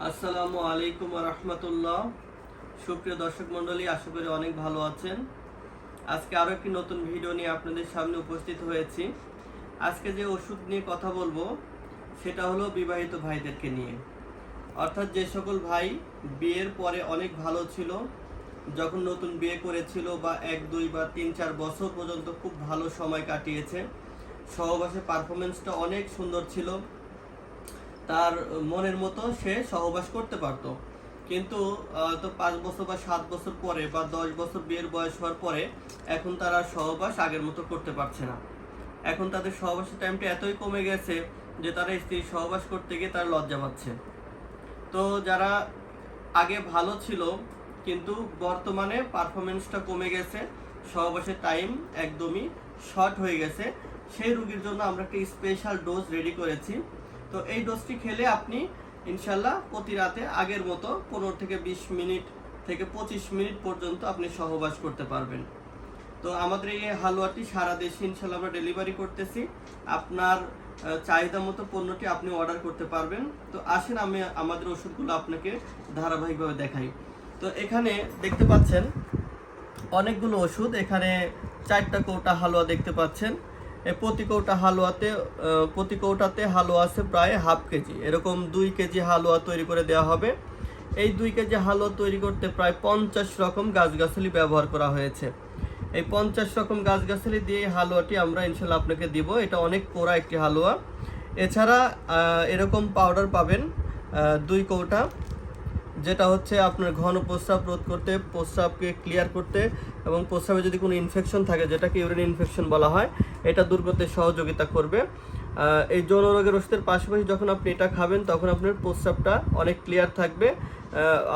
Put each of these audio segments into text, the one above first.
আসসালামু আলাইকুম ওয়া রাহমাতুল্লাহ। সুপ্রিয় দর্শক মণ্ডলী, আশা করি অনেক ভালো আছেন। আজকে আরও একটি নতুন ভিডিও নিয়ে আপনাদের সামনে উপস্থিত হয়েছি। আজকে যে ওষুধ নিয়ে কথা বলবো সেটা হলো বিবাহিত ভাইদেরকে নিয়ে, অর্থাৎ যে সকল ভাই বিয়ের পরে অনেক ভালো ছিল, যখন নতুন বিয়ে করেছিল বা 1, 2 বা 3, 4 বছর পর্যন্ত খুব ভালো সময় কাটিয়েছে, সহবাসের পারফরমেন্সটা অনেক সুন্দর ছিল, তার মনের মতো সে সহবাস করতে পারতো। কিন্তু তো 5 বছর বা 7 বছর পরে বা 10 বছর বিয়ের বয়স হওয়ার পরে এখন তারা সহবাস আগের মতো করতে পারছে না। এখন তাদের সহবাসের টাইমটা এতই কমে গেছে যে তারা স্ত্রী সহবাস করতে গিয়ে তারা লজ্জা পাচ্ছে। তো যারা আগে ভালো ছিল কিন্তু বর্তমানে পারফরমেন্সটা কমে গেছে, সহবাসের টাইম একদমই শর্ট হয়ে গেছে, সেই রোগীর জন্য আমরা একটা স্পেশাল ডোজ রেডি করেছি। তো এই ডোজটি খেলে আপনি ইনশাল্লাহ প্রতি রাতে আগের মতো 15 থেকে 20 মিনিট থেকে 25 মিনিট পর্যন্ত আপনি সহবাস করতে পারবেন। তো আমাদের এই হালুয়াটি সারা দেশে ইনশাল্লাহ আমরা ডেলিভারি করতেছি। আপনার চাহিদা মতো পণ্যটি আপনি অর্ডার করতে পারবেন। তো আসেন আমি আমাদের ওষুধগুলো আপনাকে ধারাবাহিকভাবে দেখাই। তো এখানে দেখতে পাচ্ছেন অনেকগুলো ওষুধ, এখানে 4টা কৌটা হালুয়া দেখতে পাচ্ছেন। প্রতি কৌটাতে হালুয়া আছে প্রায় হাফ কেজি, এরকম 2 কেজি হালুয়া তৈরি করে দেওয়া হবে। এই 2 কেজি হালুয়া তৈরি করতে প্রায় 50 রকম গাছগাছালি ব্যবহার করা হয়েছে। এই 50 রকম গাছগাছালি দিয়ে এই হালুয়াটি আমরা ইনশাল্লাহ আপনাকে দিব। এটা অনেক কোরা একটি হালুয়া। এছাড়া এরকম পাউডার পাবেন 2 কৌটা, যেটা হচ্ছে আপনার ঘন প্রস্রাব রোধ করতে, প্রস্রাবকে ক্লিয়ার করতে এবং প্রস্রাবে যদি কোনো ইনফেকশন থাকে, যেটাকে ইউরিন ইনফেকশন বলা হয়, এটা দূর করতে সহযোগিতা করবে। এই যৌন রোগের ওষুধের পাশাপাশি যখন আপনি এটা খাবেন তখন আপনার প্রস্রাবটা অনেক ক্লিয়ার থাকবে,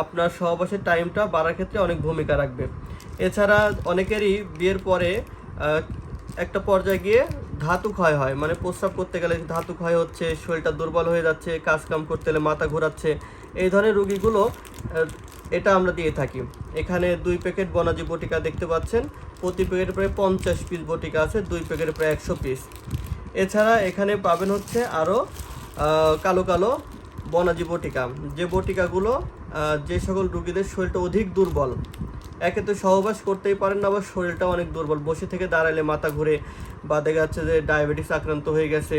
আপনার সহবাসের টাইমটা বাড়ার ক্ষেত্রে অনেক ভূমিকা রাখবে। এছাড়া অনেকেরই বিয়ের পরে একটা পর্যায়ে গিয়ে ধাতু ক্ষয় হয়, মানে প্রস্রাব করতে গেলে ধাতু ক্ষয় হচ্ছে, শরীরটা দুর্বল হয়ে যাচ্ছে, কাজকাম করতে গেলে মাথা ঘোরাচ্ছে, এই ধরনের রোগীগুলো এটা আমরা দিয়ে থাকি। এখানে 2 প্যাকেট বনাজি বটিকা দেখতে পাচ্ছেন, প্রতি প্যাকেটে প্রায় 50 পিস বটিকা আছে, 2 প্যাকেটে প্রায় 100 পিস। এছাড়া এখানে পাবেন হচ্ছে আরও কালো কালো বনাজি বটিকা, যে বটিকাগুলো যে সকল রোগীদের শরীরটা অধিক দুর্বল, একে তো সহবাস করতেই পারেন না, আবার শরীরটা অনেক দুর্বল, বসে থেকে দাঁড়ালে মাথা ঘুরে, বা দেখা যাচ্ছে যে ডায়াবেটিস আক্রান্ত হয়ে গেছে,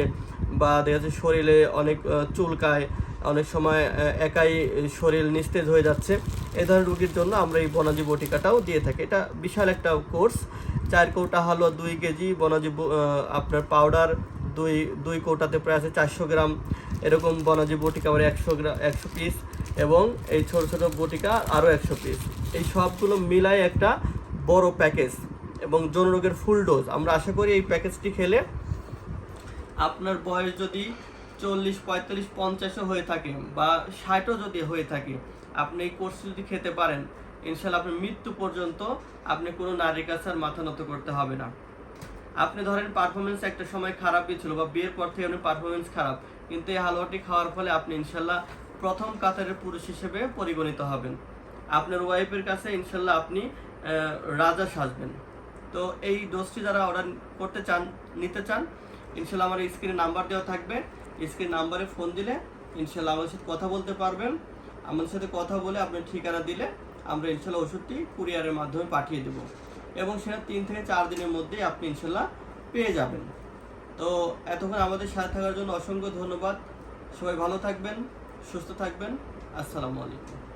বা দেখা যাচ্ছে শরীরে অনেক চুলকায়, অনেক সময় একাই শরীর নিস্তেজ হয়ে যাচ্ছে, এই ধরনের রোগীর জন্য আমরা এই বনাজি বটিকাটাও দিয়ে থাকি। এটা বিশাল একটা কোর্স। 4 কৌটা হালুয়া 2 কেজি, বনাজি আপনার পাউডার 2 কৌটাতে প্রায় আছে 400 গ্রাম, এরকম বনাজি বটিকা আবার 100 পিস, এবং এই ছোটো ছোটো বটিকা আরও 100 পিস। এই সবগুলো মিলাই একটা বড় প্যাকেজ এবং যৌন রোগের ফুল ডোজ। আমরা আশা করি এই প্যাকেজটি খেলে আপনার বয়স যদি 40, 45, 50ও হয়ে থাকে বা 60ও যদি হয়ে থাকে, আপনি এই কোর্স যদি খেতে পারেন, ইনশাল্লাহ আপনার মৃত্যু পর্যন্ত আপনি কোনো নারীর কাছে আর মাথা নত করতে হবে না। আপনি ধরেন পারফরমেন্স একটা সময় খারাপই ছিল বা বিয়ের পর থেকে আপনার পারফরমেন্স খারাপ, কিন্তু এই হালুয়াটি খাওয়ার ফলে আপনি ইনশাল্লাহ প্রথম কাতারের পুরুষ হিসেবে পরিগণিত হবেন। আপনার ওয়াইফের কাছে ইনশাল্লাহ আপনি রাজা সাজবেন। তো এই ডোজটি যারা অর্ডার করতে চান, নিতে চান, ইনশাল্লাহ আমার স্ক্রিনে নাম্বার দেওয়া থাকবে, স্ক্রিন নাম্বারে ফোন দিলে ইনশাল্লাহ আমাদের সাথে কথা বলতে পারবেন। আমাদের সাথে কথা বলে আপনার ঠিকানা দিলে আমরা ইনশাল্লাহ ওষুধটি কুরিয়ারের মাধ্যমে পাঠিয়ে দেবো, এবং সেটা 3 থেকে 4 দিনের মধ্যেই আপনি ইনশাল্লাহ পেয়ে যাবেন। তো এতক্ষণ আমাদের সাথে থাকার জন্য অসংখ্য ধন্যবাদ। সবাই ভালো থাকবেন, সুস্থ থাকবেন। আসসালামু আলাইকুম।